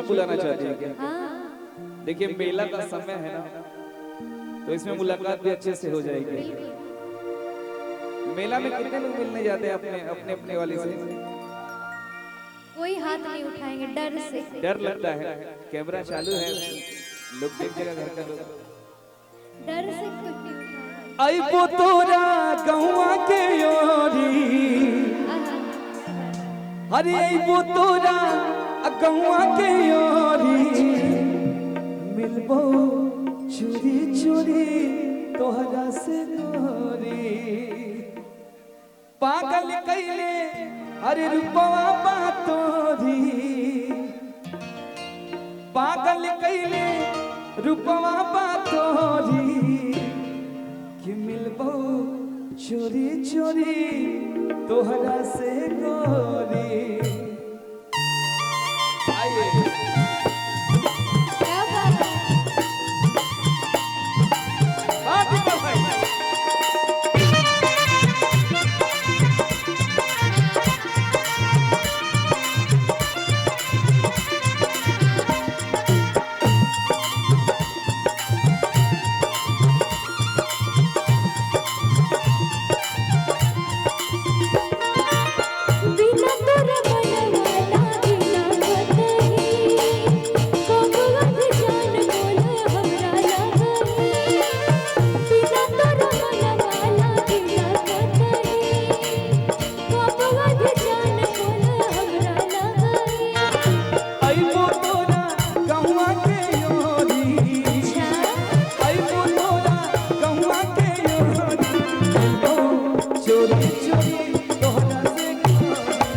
बुलाना चाहती है क्या? हाँ देखिए मेला का समय है ना, तो इसमें मुलाकात भी अच्छे से हो जाएगी। बिल्कुल। मेला में कितने लोग मिलने जाते हैं अपने अपने अपने वाली से? कोई हाथ नहीं उठाएंगे डर से। डर लगता है, कैमरा चालू है, लोग देख जगह घर का लोग। डर से कोई नहीं उठाएंगे। आई वो तोरा गौवा के योरी, अरे आई वो तोरा गौवा के योरी, मिलबो चोरी चोरी तोहरा से गोरी, पागल कैले अरे रूपवा बातोरी, पागल कैले रूपवा बातोरी, कि मिलबो चोरी चोरी तोहरा से गोरी। आइए क्या बात है? बात ही कर भाई। बिना तोरा बनवाला बिना कतही, कबूल जान बोल हमरा लगही। बिना तोरा बनवाला बिना कतही, कबूल जान बोल हमरा लगही। आई वो तोरा गौवा के योरी, अच्छा आई वो तोरा गौवा के योरी, मिलबो चोरी चोरी तोहरा से गोरी,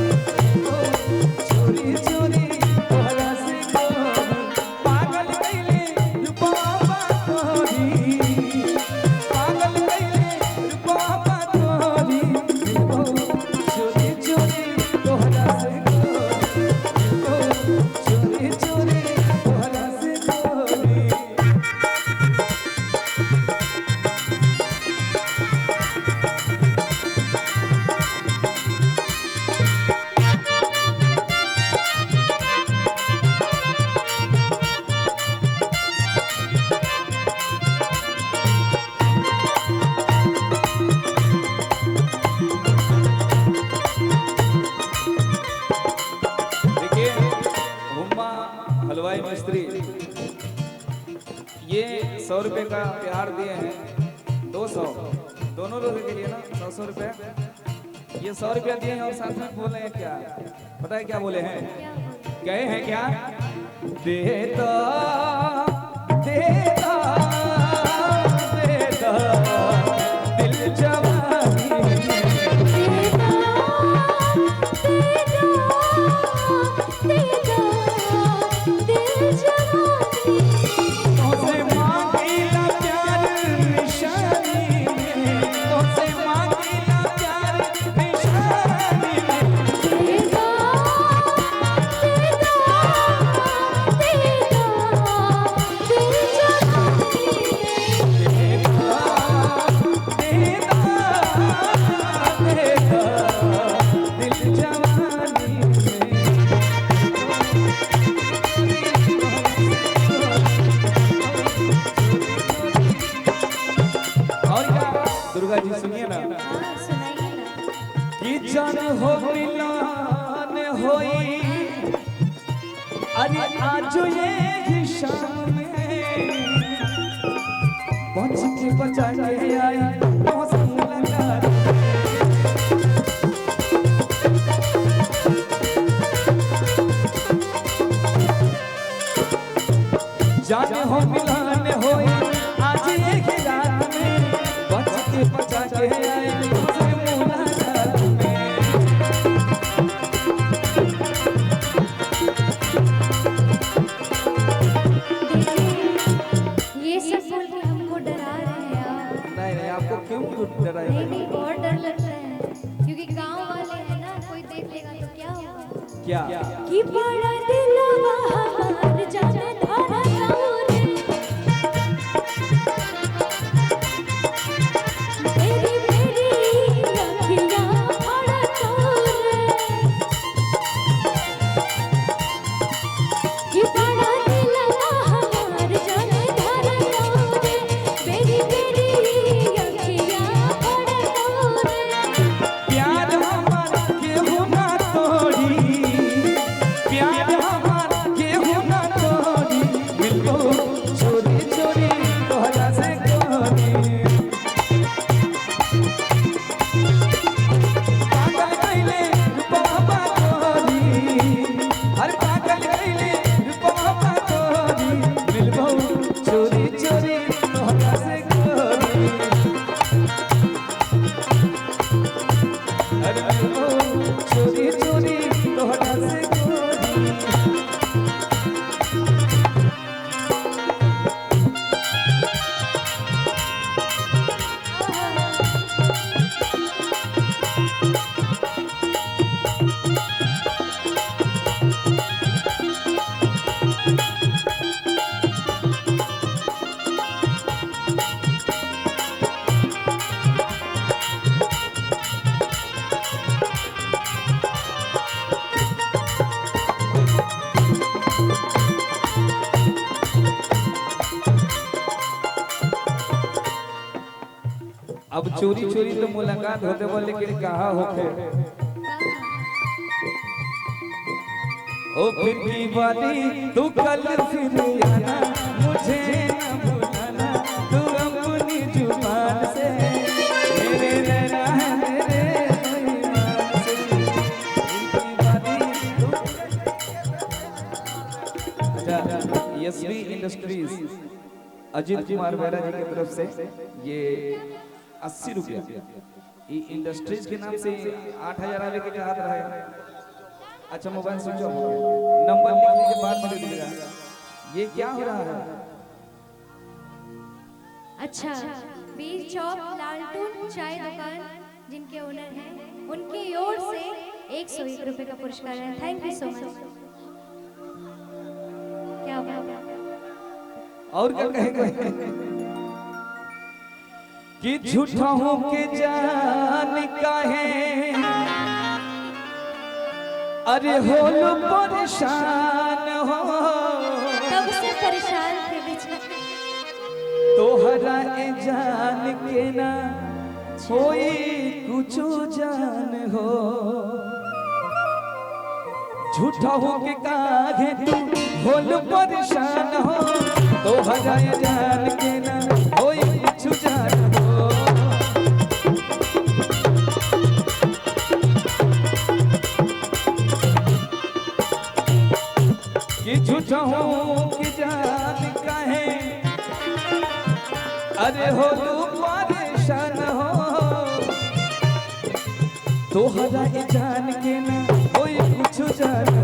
चोरी चोरी तोहरा से गोरी, पागल कैले रूपवा बातोरी, पागल कैले रूपवा बातोरी, मिलबो चोरी चोरी तोहरा से गोरी, मिलबो चोरी चोरी तोहरा से गोरी। देखिए हुम्मा हलवाई मिस्त्री ये 100 रुपए का प्यार दिए हैं, 200 दोनों लोगों के लिए ना, 100 रुपए ये 100 रुपया दिए हैं और साथ में बोले हैं क्या पता है क्या बोले हैं? क्या बोल गए हैं क्या? देता देता देता दिल जवानी, तोसे मांगीला प्यार निशानी में, तोसे मांगीला प्यार निशानी में, दिल जवानी और क्या दुर्गा जी सुनिए ना, कि जान हो मिलान होई, अरे आज ये शाम में बच के बचा के आई मौसम लगा, जान हो मिलान होई आज एक रात में, बच के बचा के आए तुझसे मुलाकात में। ये सब बोल के हमको डरा रहे हैं आप। नहीं नहीं आपको क्यों डराएगा? नहीं नहीं बहुत डर लगता है, क्योंकि गांव वाले हैं ना, कोई देख लेगा तो क्या होगा। क्या कि बड़ा दिलवा हमार जाने धारा रे, मेरी मेरी अखियां धड़कन रे, कि अब चोरी चोरी तो मुलाकात होते बोल, लेकिन कहा होके ओ फिर की वाली तू कल फिर आना, मुझे न भुलाना तू अपनी जुबान से, मेरे रहना है मेरे ईमान से। फिर की वाली तू अच्छा, यशवी इंडस्ट्रीज अजीत कुमार बेरा जी की तरफ से ये 80 रुपया इंडस्ट्रीज के नाम से 8000 आवे के चाहत रहे। अच्छा मोबाइल स्विच ऑफ हो गया, नंबर लिख लीजिए बाद में दे दीजिएगा। ये क्या हो रहा है? अच्छा, बीर चौक लालटून चाय दुकान जिनके ओनर हैं, उनकी ओर से 101 रुपए का पुरस्कार है। Thank you so much. क्या बात है। और क्या कहेंगे कि झूठा हूं के जान का है, अरे होलो परेशान हो, तब से परेशान थे बेचारे। तोहरा ए जान के ना कोई कुछ जान हो, झूठा हो के काहे तू होलो परेशान हो, तोहरा ए जान के ना कोई कुछ जान हो। कि झूठा हूँ कि जान काहे, अरे हो तू परेशान हो, तोहरा ए जान के ना कोई कुछ जान